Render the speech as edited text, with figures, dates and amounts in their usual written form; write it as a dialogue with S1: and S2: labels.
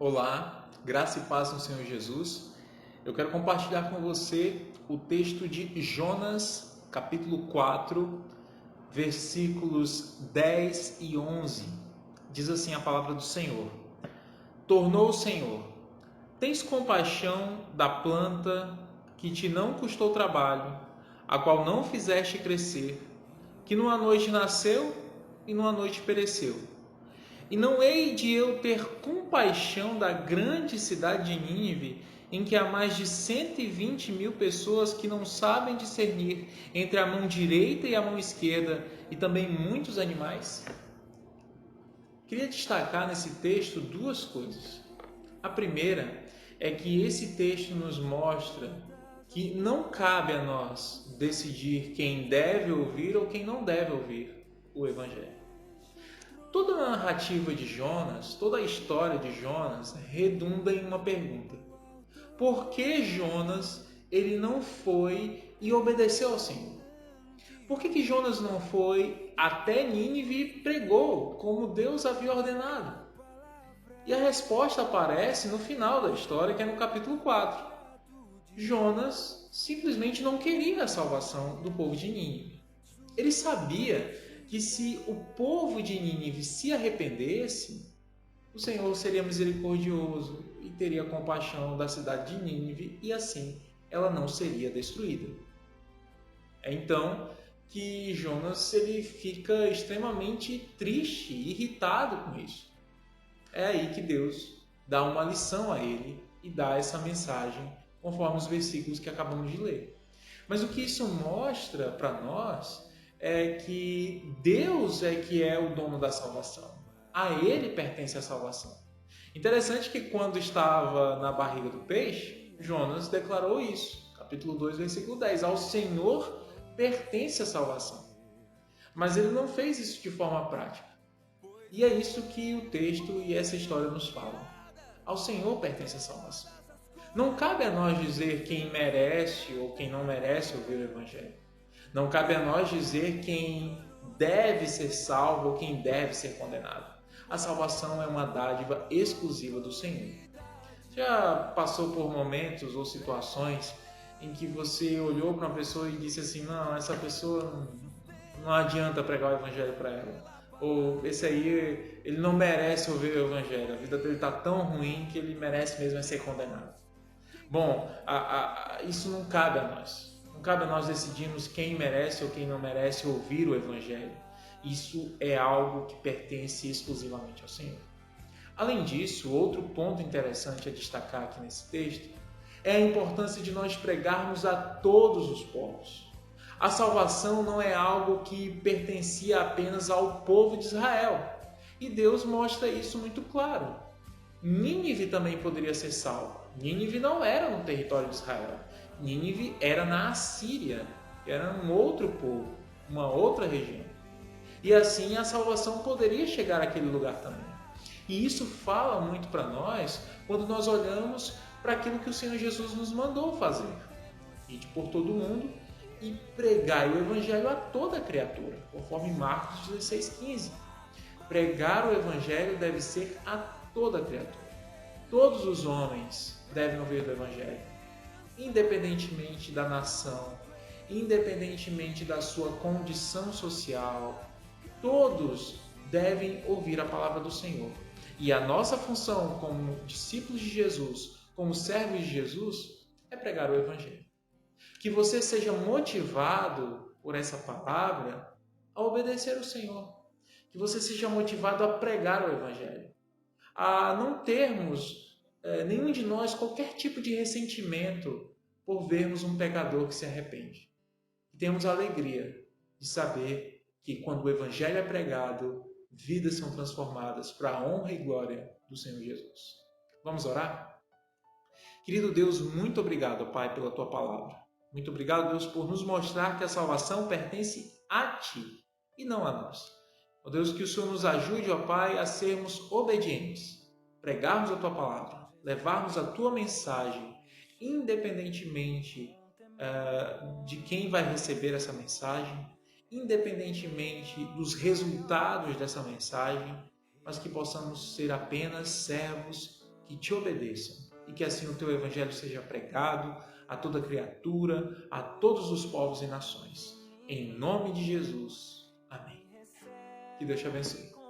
S1: Olá, graça e paz no Senhor Jesus. Eu quero compartilhar com você o texto de Jonas, capítulo 4, versículos 10 e 11. Diz assim a palavra do Senhor: Tornou o Senhor: Tens compaixão da planta que te não custou trabalho, a qual não fizeste crescer, que numa noite nasceu e numa noite pereceu. E não hei de eu ter compaixão da grande cidade de Nínive, em que há mais de 120.000 pessoas que não sabem discernir entre a mão direita e a mão esquerda, e também muitos animais? Queria destacar nesse texto duas coisas. A primeira é que esse texto nos mostra que não cabe a nós decidir quem deve ouvir ou quem não deve ouvir o Evangelho. Toda a narrativa de Jonas, toda a história de Jonas redunda em uma pergunta: por que Jonas ele não foi e obedeceu ao Senhor? Por que Jonas não foi até Nínive e pregou como Deus havia ordenado? E a resposta aparece no final da história, que é no capítulo 4. Jonas simplesmente não queria a salvação do povo de Nínive. Ele sabia que se o povo de Nínive se arrependesse, o Senhor seria misericordioso e teria compaixão da cidade de Nínive e assim ela não seria destruída. É então que Jonas ele fica extremamente triste e irritado com isso. É aí que Deus dá uma lição a ele e dá essa mensagem conforme os versículos que acabamos de ler. Mas o que isso mostra para nós é que Deus é que é o dono da salvação. A Ele pertence a salvação. Interessante que quando estava na barriga do peixe, Jonas declarou isso. Capítulo 2, versículo 10. Ao Senhor pertence a salvação. Mas ele não fez isso de forma prática. E é isso que o texto e essa história nos falam. Ao Senhor pertence a salvação. Não cabe a nós dizer quem merece ou quem não merece ouvir o Evangelho. Não cabe a nós dizer quem deve ser salvo ou quem deve ser condenado. A salvação é uma dádiva exclusiva do Senhor. Já passou por momentos ou situações em que você olhou para uma pessoa e disse assim: não, essa pessoa não adianta pregar o Evangelho para ela. Ou esse aí, ele não merece ouvir o Evangelho. A vida dele está tão ruim que ele merece mesmo ser condenado. Bom, isso não cabe a nós. Não cabe a nós decidirmos quem merece ou quem não merece ouvir o Evangelho. Isso é algo que pertence exclusivamente ao Senhor. Além disso, outro ponto interessante a destacar aqui nesse texto é a importância de nós pregarmos a todos os povos. A salvação não é algo que pertencia apenas ao povo de Israel. E Deus mostra isso muito claro. Nínive também poderia ser salvo. Nínive não era no território de Israel. Nínive era na Assíria, era um outro povo, uma outra região. E assim a salvação poderia chegar àquele lugar também. E isso fala muito para nós quando nós olhamos para aquilo que o Senhor Jesus nos mandou fazer. Ide por todo mundo e pregai o Evangelho a toda criatura, conforme Marcos 16,15. Pregar o Evangelho deve ser a toda criatura. Todos os homens devem ouvir do Evangelho, independentemente da nação, independentemente da sua condição social. Todos devem ouvir a palavra do Senhor. E a nossa função como discípulos de Jesus, como servos de Jesus, é pregar o Evangelho. Que você seja motivado por essa palavra a obedecer o Senhor. Que você seja motivado a pregar o Evangelho. A não termos, nenhum de nós, qualquer tipo de ressentimento por vermos um pecador que se arrepende. E temos a alegria de saber que quando o Evangelho é pregado, vidas são transformadas para a honra e glória do Senhor Jesus. Vamos orar? Querido Deus, muito obrigado, Pai, pela Tua palavra. Muito obrigado, Deus, por nos mostrar que a salvação pertence a Ti e não a nós. Ó Deus, que o Senhor nos ajude, ó Pai, a sermos obedientes, pregarmos a Tua palavra, levarmos a Tua mensagem, independentemente de quem vai receber essa mensagem, independentemente dos resultados dessa mensagem, mas que possamos ser apenas servos e te obedeçam, e que assim o teu evangelho seja pregado a toda criatura, a todos os povos e nações. Em nome de Jesus. Amém. Que Deus te abençoe.